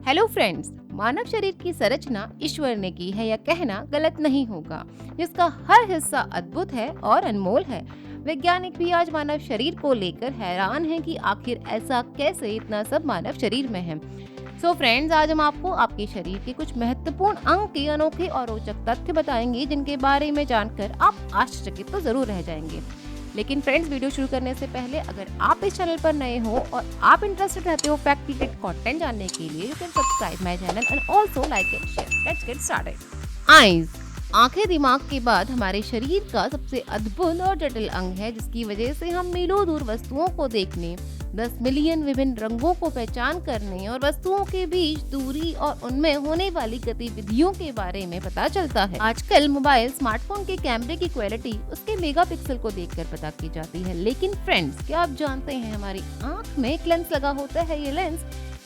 Hello friends, मानव शरीर की संरचना ईश्वर ने की है, यह कहना गलत नहीं होगा। जिसका हर हिस्सा अद्भुत है और अनमोल है। वैज्ञानिक भी आज मानव शरीर को लेकर हैरान हैं कि आखिर ऐसा कैसे इतना सब मानव शरीर में है। सो फ्रेंड्स, आज हम आपको आपके शरीर के कुछ महत्वपूर्ण अंग के अनोखे और रोचक तथ्य बताएंगे, जिनके बारे में जानकर आप आश्चर्यचकित तो जरूर रह जाएंगे। लेकिन फ्रेंड्स, वीडियो शुरू करने से पहले अगर आप इस चैनल पर नए हो और आप इंटरेस्टेड रहते हो फैक्ट रिलेटेड कंटेंट जानने के लिए, you can subscribe my channel and also like and share. Let's get started. Eyes, आंखें दिमाग के बाद हमारे शरीर का सबसे अद्भुत और जटिल अंग है, जिसकी वजह से हम मीलों दूर वस्तुओं को देखने, 10 मिलियन विभिन्न रंगों को पहचान करने और वस्तुओं के बीच दूरी और उनमें होने वाली गतिविधियों के बारे में पता चलता है। आजकल मोबाइल स्मार्टफोन के कैमरे की क्वालिटी उसके मेगापिक्सल को देखकर पता की जाती है। लेकिन फ्रेंड्स, क्या आप जानते हैं हमारी आंख में एक लेंस लगा होता है। ये लेंस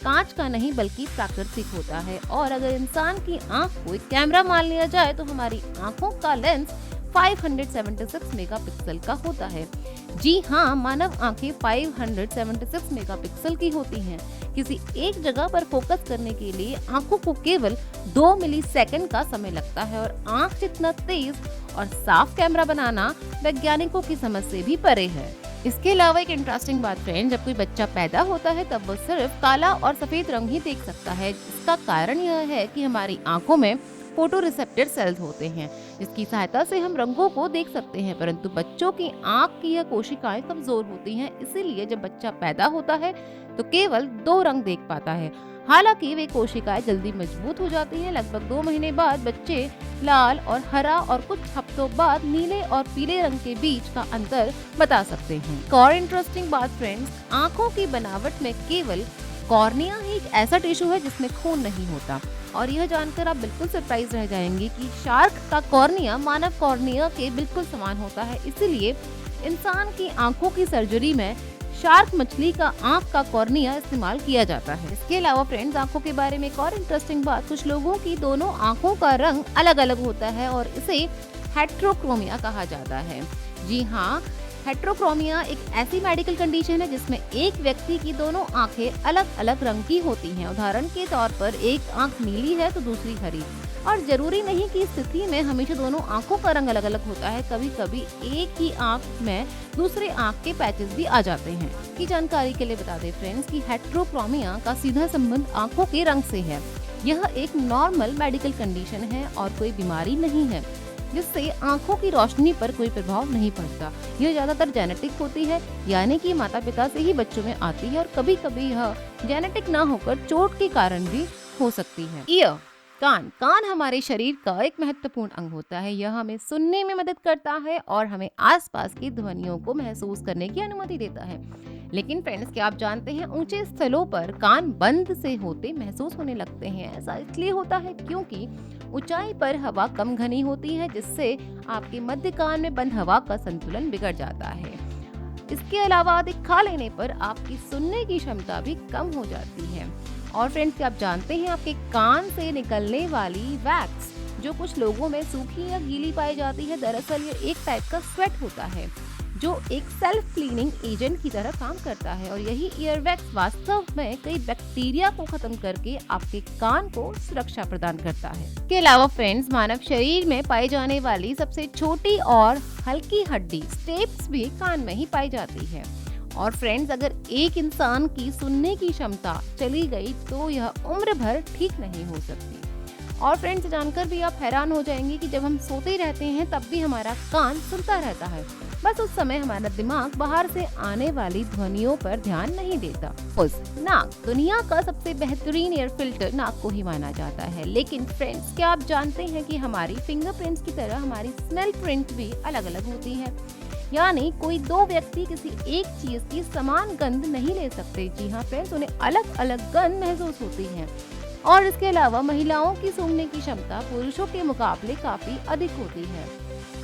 कांच का नहीं बल्कि प्राकृतिक होता है, और अगर इंसान की आंख को एक कैमरा मान लिया जाए तो हमारी आंखों का लेंस 576 मेगापिक्सल का होता है। जी हाँ, मानव आंखें 576 मेगापिक्सल की होती हैं। किसी एक जगह पर फोकस करने के लिए आंखों को केवल 2 मिलीसेकंड का समय लगता है, और आंख जितना तेज और साफ कैमरा बनाना वैज्ञानिकों की समझ से भी परे है। इसके अलावा एक इंटरेस्टिंग बात फ्रेंड, जब कोई बच्चा पैदा होता है तब वो सिर्फ काला और सफेद रंग ही देख सकता है। इसका कारण यह है कि हमारी आंखों में फोटो रिसेप्टर सेल्स होते हैं, जिसकी सहायता से हम रंगों को देख सकते हैं। परंतु बच्चों की आंख की यह कोशिकाएं कमजोर होती हैं, इसीलिए जब बच्चा पैदा होता है तो केवल 2 रंग देख पाता है। हालांकि वे कोशिकाएं जल्दी मजबूत हो जाती हैं। लगभग 2 महीने बाद बच्चे लाल और हरा और कुछ हफ्तों बाद नीले और पीले रंग के बीच का अंतर बता सकते हैं। एक और इंटरेस्टिंग बात फ्रेंड्स, आंखों की बनावट में केवल कॉर्निया ही एक ऐसा टिश्यू है जिसमें खून नहीं होता। और यह जानकर आप बिल्कुल सरप्राइज रह जाएंगे कि शार्क का कॉर्निया मानव कॉर्निया के बिल्कुल समान होता है। इसीलिए इंसान की आंखों की सर्जरी में शार्क मछली का आंख का कॉर्निया इस्तेमाल किया जाता है। इसके अलावा फ्रेंड्स, आंखों के बारे में एक और इंटरेस्टिंग बात, कुछ लोगों की दोनों आंखों का रंग अलग अलग होता है और इसे हेट्रोक्रोमिया कहा जाता है। जी हाँ, हेट्रोक्रोमिया एक ऐसी मेडिकल कंडीशन है जिसमें एक व्यक्ति की दोनों आंखें अलग अलग रंग की होती हैं। उदाहरण के तौर पर एक आंख नीली है तो दूसरी हरी, और जरूरी नहीं कि इस स्थिति में हमेशा दोनों आंखों का रंग अलग अलग होता है। कभी कभी एक ही आंख में दूसरे आंख के पैचेस भी आ जाते हैं। की जानकारी के लिए बता दें फ्रेंड्स कि हेट्रोक्रोमिया का सीधा संबंध आंखों के रंग से है। यह एक नॉर्मल मेडिकल कंडीशन है और कोई बीमारी नहीं है, जिससे आंखों की रोशनी पर कोई प्रभाव नहीं पड़ता। यह ज्यादातर जेनेटिक होती है, यानी कि माता पिता से ही बच्चों में आती है, और कभी कभी यह जेनेटिक ना होकर चोट के कारण भी हो सकती है। ईयर, कान हमारे शरीर का एक महत्वपूर्ण अंग होता है। यह हमें सुनने में मदद करता है और हमें आसपास की ध्वनियों को महसूस करने की अनुमति देता है। लेकिन फ्रेंड्स, क्या आप जानते हैं ऊंचे स्थलों पर कान बंद से होते महसूस होने लगते हैं। ऐसा इसलिए होता है क्योंकि ऊंचाई पर हवा कम घनी होती है, जिससे आपके मध्य कान में बंद हवा का संतुलन बिगड़ जाता है। इसके अलावा अधिक खा लेने पर आपकी सुनने की क्षमता भी कम हो जाती है। और फ्रेंड्स, क्या आप जानते हैं आपके कान से निकलने वाली वैक्स, जो कुछ लोगों में सूखी या गीली पाई जाती है, दरअसल ये एक टाइप का स्वेट होता है जो एक सेल्फ क्लीनिंग एजेंट की तरह काम करता है। और यही ईयरवैक्स वास्तव में कई बैक्टीरिया को खत्म करके आपके कान को सुरक्षा प्रदान करता है। इसके अलावा फ्रेंड्स, मानव शरीर में पाई जाने वाली सबसे छोटी और हल्की हड्डी स्टेप्स भी कान में ही पाई जाती है। और फ्रेंड्स, अगर एक इंसान की सुनने की क्षमता चली गई तो यह उम्र भर ठीक नहीं हो सकती। और फ्रेंड्स, जानकर भी आप हैरान हो जाएंगे कि जब हम सोते रहते हैं तब भी हमारा कान सुनता रहता है, बस उस समय हमारा दिमाग बाहर से आने वाली ध्वनियों पर ध्यान नहीं देता। नाक, दुनिया का सबसे बेहतरीन एयर फिल्टर नाक को ही माना जाता है। लेकिन फ्रेंड्स, क्या आप जानते हैं कि हमारी फिंगरप्रिंट्स की तरह हमारी स्मेल प्रिंट भी अलग अलग होती है, यानी कोई 2 व्यक्ति किसी एक चीज की समान गंध नहीं ले सकते। जी हाँ फ्रेंड्स, उन्हें अलग अलग गंध महसूस होती है। और इसके अलावा महिलाओं की सूंघने की क्षमता पुरुषों के मुकाबले काफी अधिक होती है।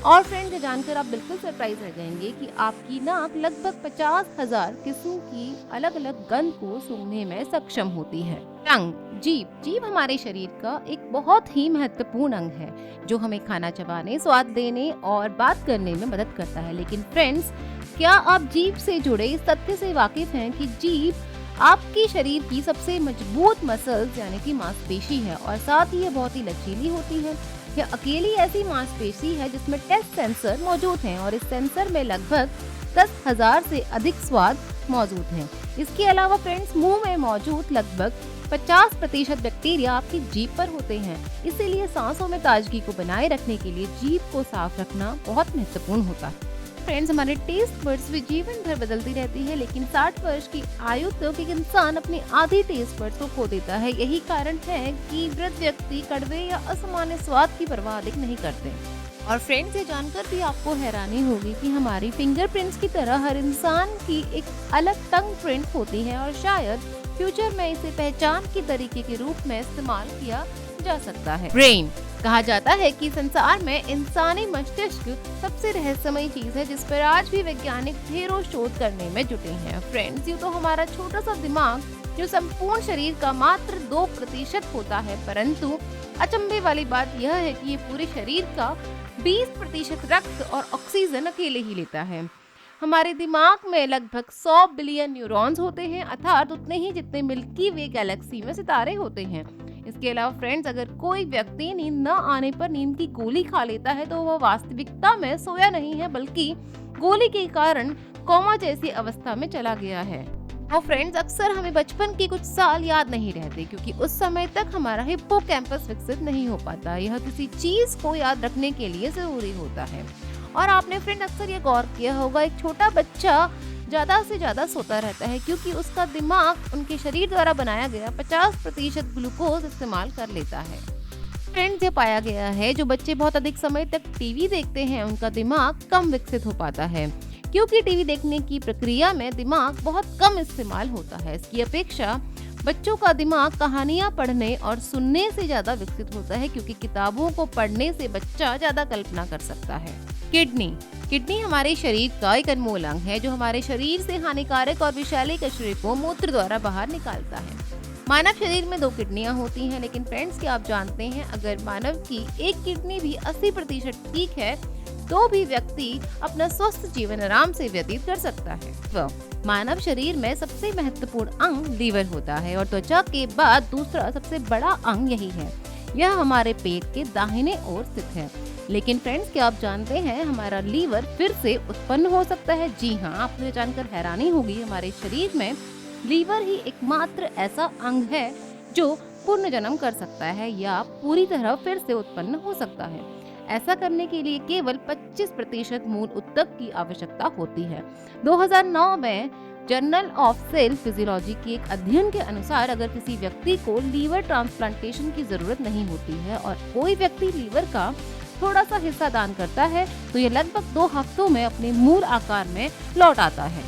और फ्रेंड्स, जानकर आप बिल्कुल सरप्राइज रह जाएंगे कि आपकी नाक लगभग 50,000 किस्म की अलग अलग गंध को सूंघने में सक्षम होती है। टंग, जीभ हमारे शरीर का एक बहुत ही महत्वपूर्ण अंग है, जो हमें खाना चबाने, स्वाद देने और बात करने में मदद करता है। लेकिन फ्रेंड्स, क्या आप जीभ से जुड़े इस तथ्य से वाकिफ हैं कि जीभ आपकी शरीर की सबसे मजबूत मसल्स यानी कि मांसपेशी है और साथ ही ये बहुत ही लचीली होती है। यह अकेली ऐसी मांसपेशी है जिसमें टेस्ट सेंसर मौजूद हैं और इस सेंसर में लगभग 10,000 से अधिक स्वाद मौजूद हैं। इसके अलावा फ्रेंड्स, मुंह में मौजूद लगभग 50% बैक्टीरिया आपकी जीभ पर होते हैं। इसीलिए सांसों में ताजगी को बनाए रखने के लिए जीभ को साफ रखना बहुत महत्वपूर्ण होता है। फ्रेंड्स, हमारे टेस्ट बड्स भी जीवन भर बदलती रहती है, लेकिन 60 वर्ष की आयु तक एक इंसान अपनी आधी टेस्ट बड्स को खो देता है। यही कारण है कि वृद्ध व्यक्ति कड़वे या असामान्य स्वाद की परवाह अधिक नहीं करते। और फ्रेंड्स, ये जानकर भी आपको हैरानी होगी कि हमारी फिंगरप्रिंट्स की तरह हर इंसान की एक अलग टंग प्रिंट होती है और शायद फ्यूचर में इसे पहचान के तरीके के रूप में इस्तेमाल किया जा सकता है। ब्रेन कहा जाता है कि संसार में इंसानी मस्तिष्क सबसे रहस्यमयी चीज है जिस पर आज भी वैज्ञानिक ढेरों शोध करने में जुटे हैं। फ्रेंड्स, यूँ तो हमारा छोटा सा दिमाग जो संपूर्ण शरीर का मात्र 2% होता है, परंतु अचंभे वाली बात यह है कि ये पूरे शरीर का 20% रक्त और ऑक्सीजन अकेले ही लेता है। हमारे दिमाग में लगभग 100 बिलियन न्यूरॉन्स होते हैं, अर्थात उतने ही जितने मिल्की वे गैलेक्सी में सितारे होते हैं। इसके अलावा फ्रेंड्स, अगर कोई व्यक्ति नींद न आने पर नींद की गोली खा लेता है तो वह वास्तविकता में सोया नहीं है, बल्कि गोली के कारण कोमा जैसी अवस्था में चला गया है। और फ्रेंड्स, अक्सर हमें बचपन के कुछ साल याद नहीं रहते क्योंकि उस समय तक हमारा हिप्पोकैम्पस विकसित नहीं हो पाता। यह किसी चीज को याद रखने के लिए जरूरी होता है। और आपने फ्रेंड अक्सर ये गौर किया होगा, एक छोटा बच्चा ज्यादा से ज्यादा सोता रहता है क्योंकि उसका दिमाग उनके शरीर द्वारा बनाया गया 50% ग्लूकोज इस्तेमाल कर लेता है। फ्रेंड्स, ये पाया गया है जो बच्चे बहुत अधिक समय तक टीवी देखते हैं उनका दिमाग कम विकसित हो पाता है, क्योंकि टीवी देखने की प्रक्रिया में दिमाग बहुत कम इस्तेमाल होता है। इसकी अपेक्षा बच्चों का दिमाग कहानियां पढ़ने और सुनने से ज्यादा विकसित होता है, क्योंकि किताबों को पढ़ने से बच्चा ज्यादा कल्पना कर सकता है। किडनी हमारे शरीर का एक अनमोल अंग है जो हमारे शरीर से हानिकारक और विषैले कचरे को मूत्र द्वारा बाहर निकालता है। मानव शरीर में 2 किडनियां होती हैं, लेकिन फ्रेंड्स, क्या आप जानते हैं अगर मानव की एक किडनी भी 80% ठीक है तो भी व्यक्ति अपना स्वस्थ जीवन आराम से व्यतीत कर सकता है। मानव शरीर में सबसे महत्वपूर्ण अंग लीवर होता है और त्वचा के बाद दूसरा सबसे बड़ा अंग यही है। यह हमारे पेट के दाहिने ओर स्थित है। लेकिन फ्रेंड्स, क्या आप जानते हैं हमारा लीवर फिर से उत्पन्न हो सकता है? जी हाँ, आपको जानकर हैरानी होगी, हमारे शरीर में लीवर ही एकमात्र ऐसा अंग है जो पुनर्जन्म कर सकता है या पूरी तरह फिर से उत्पन्न हो सकता है। ऐसा करने के लिए केवल 25% मूल ऊतक की आवश्यकता होती है। 2009 में जर्नल ऑफ सेल फिजियोलॉजी के एक अध्ययन के अनुसार अगर किसी व्यक्ति को लीवर ट्रांसप्लांटेशन की जरूरत नहीं होती है और कोई व्यक्ति लीवर का थोड़ा सा हिस्सा दान करता है तो ये लगभग 2 हफ्तों में अपने मूल आकार में लौट आता है।